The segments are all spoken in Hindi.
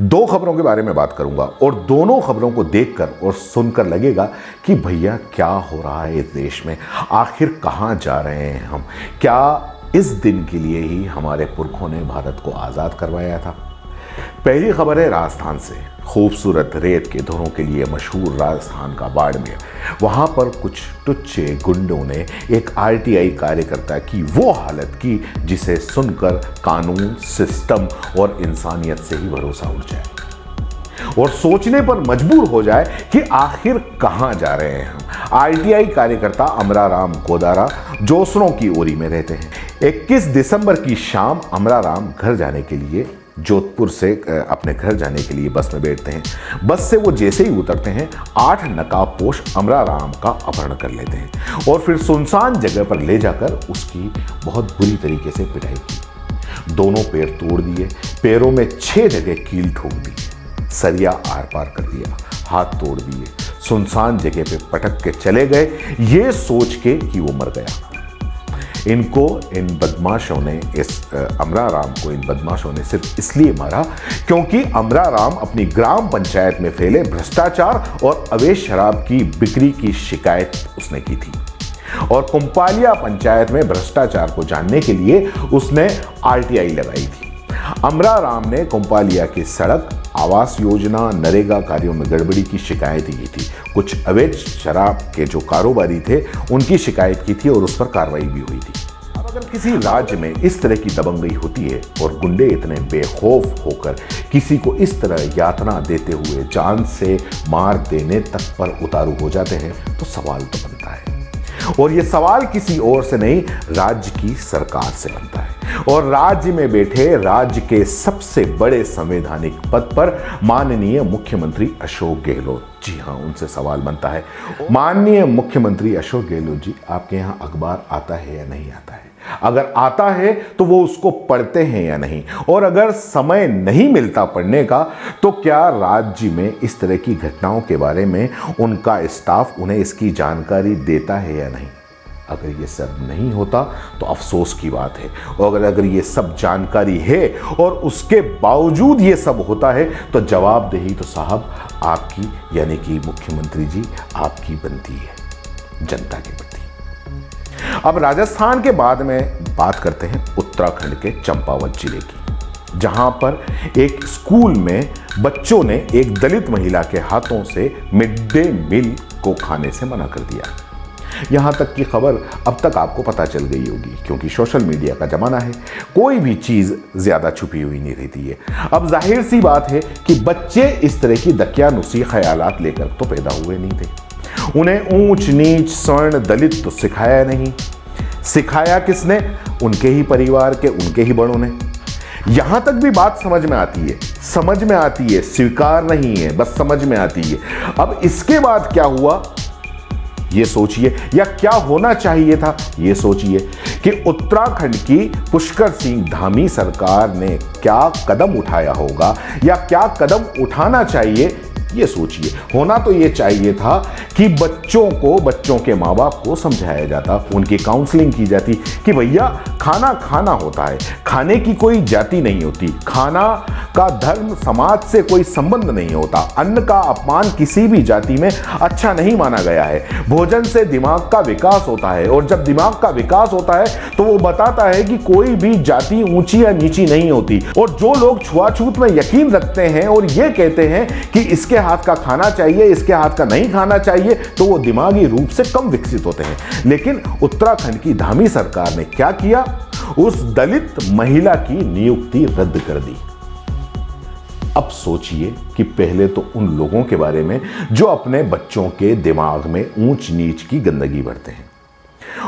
दो खबरों के बारे में बात करूंगा और दोनों खबरों को देखकर और सुनकर लगेगा कि भैया क्या हो रहा है इस देश में, आखिर कहां जा रहे हैं हम, क्या इस दिन के लिए ही हमारे पुरखों ने भारत को आज़ाद करवाया था। पहली खबर है राजस्थान से। खूबसूरत रेत के धुरों के लिए मशहूर राजस्थान का बाड़मेर, वहां पर कुछ टुच्चे गुंडों ने एक आरटीआई कार्यकर्ता की वो हालत की जिसे सुनकर कानून, सिस्टम और इंसानियत से ही भरोसा उठ जाए और सोचने पर मजबूर हो जाए कि आखिर कहां जा रहे हैं हम। आरटीआई कार्यकर्ता अमराराम कोदारा जोसरों की ओरी में रहते हैं। 21 दिसंबर की शाम अमराराम घर जाने के लिए जोधपुर से अपने घर जाने के लिए बस में बैठते हैं। बस से वो जैसे ही उतरते हैं 8 नकाबपोश अमराराम का अपहरण कर लेते हैं और फिर सुनसान जगह पर ले जाकर उसकी बहुत बुरी तरीके से पिटाई की। दोनों पैर तोड़ दिए, पैरों में 6 जगह कील ठोक दी, सरिया आर पार कर दिया, हाथ तोड़ दिए, सुनसान जगह पे पटक के चले गए ये सोच के कि वो मर गया। इनको इन बदमाशों ने अमराराम को इन बदमाशों ने सिर्फ इसलिए मारा क्योंकि अमराराम अपनी ग्राम पंचायत में फैले भ्रष्टाचार और अवैध शराब की बिक्री की शिकायत उसने की थी और कुंपालिया पंचायत में भ्रष्टाचार को जानने के लिए उसने आरटीआई लगाई थी। अमराराम ने कुंपालिया की सड़क, आवास योजना, नरेगा कार्यों में गड़बड़ी की शिकायत की थी। कुछ अवैध शराब के जो कारोबारी थे उनकी शिकायत की थी और उस पर कार्रवाई भी हुई थी। अब अगर किसी राज्य में इस तरह की दबंगई होती है और गुंडे इतने बेखौफ होकर किसी को इस तरह यातना देते हुए जान से मार देने तक पर उतारू हो जाते हैं तो सवाल तो बनता है और ये सवाल किसी और से नहीं, राज्य की सरकार से बनता है। और राज्य में बैठे राज्य के सबसे बड़े संवैधानिक पद पर माननीय मुख्यमंत्री अशोक गहलोत, जी हां, उनसे सवाल बनता है। माननीय मुख्यमंत्री अशोक गहलोत जी, आपके यहां अखबार आता है या नहीं आता है? अगर आता है तो वो उसको पढ़ते हैं या नहीं? और अगर समय नहीं मिलता पढ़ने का तो क्या राज्य में इस तरह की घटनाओं के बारे में उनका स्टाफ उन्हें इसकी जानकारी देता है या नहीं? अगर ये सब नहीं होता तो अफसोस की बात है और अगर ये सब जानकारी है और उसके बावजूद ये सब होता है तो जवाबदेही तो साहब आपकी, यानी कि मुख्यमंत्री जी आपकी बनती है जनता के प्रति। अब राजस्थान के बाद में बात करते हैं उत्तराखंड के चंपावत जिले की, जहां पर एक स्कूल में बच्चों ने एक दलित महिला के हाथों से मिड डे मील को खाने से मना कर दिया। यहां तक की खबर अब तक आपको पता चल गई होगी क्योंकि सोशल मीडिया का जमाना है, कोई भी चीज ज्यादा छुपी हुई नहीं रहती है। अब जाहिर सी बात है कि बच्चे इस तरह की दकियानुसी ख्यालात लेकर तो पैदा हुए नहीं थे। उन्हें ऊंच नीच स्वर्ण दलित तो सिखाया नहीं। सिखाया किसने? उनके ही परिवार के, उनके ही बड़ों ने। यहां तक भी बात समझ में आती है, समझ में आती है, स्वीकार नहीं है, बस समझ में आती है। अब इसके बाद क्या हुआ ये सोचिए, या क्या होना चाहिए था ये सोचिए कि उत्तराखंड की पुष्कर सिंह धामी सरकार ने क्या कदम उठाया होगा या क्या कदम उठाना चाहिए ये सोचिए। होना तो ये चाहिए था कि बच्चों को, बच्चों के माँ बाप को समझाया जाता, उनकी काउंसलिंग की जाती कि भैया खाना खाना होता है, खाने की कोई जाति नहीं होती, खाना का धर्म समाज से कोई संबंध नहीं होता, अन्न का अपमान किसी भी जाति में अच्छा नहीं माना गया है। भोजन से दिमाग का विकास होता है और जब दिमाग का विकास होता है तो वो बताता है कि कोई भी जाति ऊंची या नीची नहीं होती। और जो लोग छुआछूत में यकीन रखते हैं और ये कहते हैं कि इसके हाथ का खाना चाहिए, इसके हाथ का नहीं खाना चाहिए, तो वो दिमागी रूप से कम विकसित होते हैं। लेकिन उत्तराखंड की धामी सरकार ने क्या किया? उस दलित महिला की नियुक्ति रद्द कर दी। अब सोचिए कि पहले तो उन लोगों के बारे में जो अपने बच्चों के दिमाग में ऊंच नीच की गंदगी भरते हैं,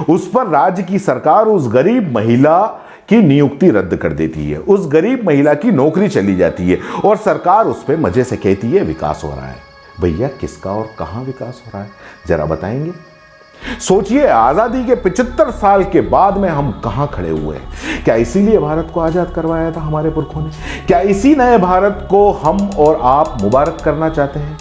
उस पर राज्य की सरकार उस गरीब महिला की नियुक्ति रद्द कर देती है, उस गरीब महिला की नौकरी चली जाती है और सरकार उस पर मजे से कहती है विकास हो रहा है। भैया किसका और कहां विकास हो रहा है जरा बताएंगे? सोचिए, आजादी के 75 साल के बाद में हम कहां खड़े हुए हैं? क्या इसीलिए भारत को आजाद करवाया था हमारे पुरखों ने? क्या इसी नए भारत को हम और आप मुबारक करना चाहते हैं?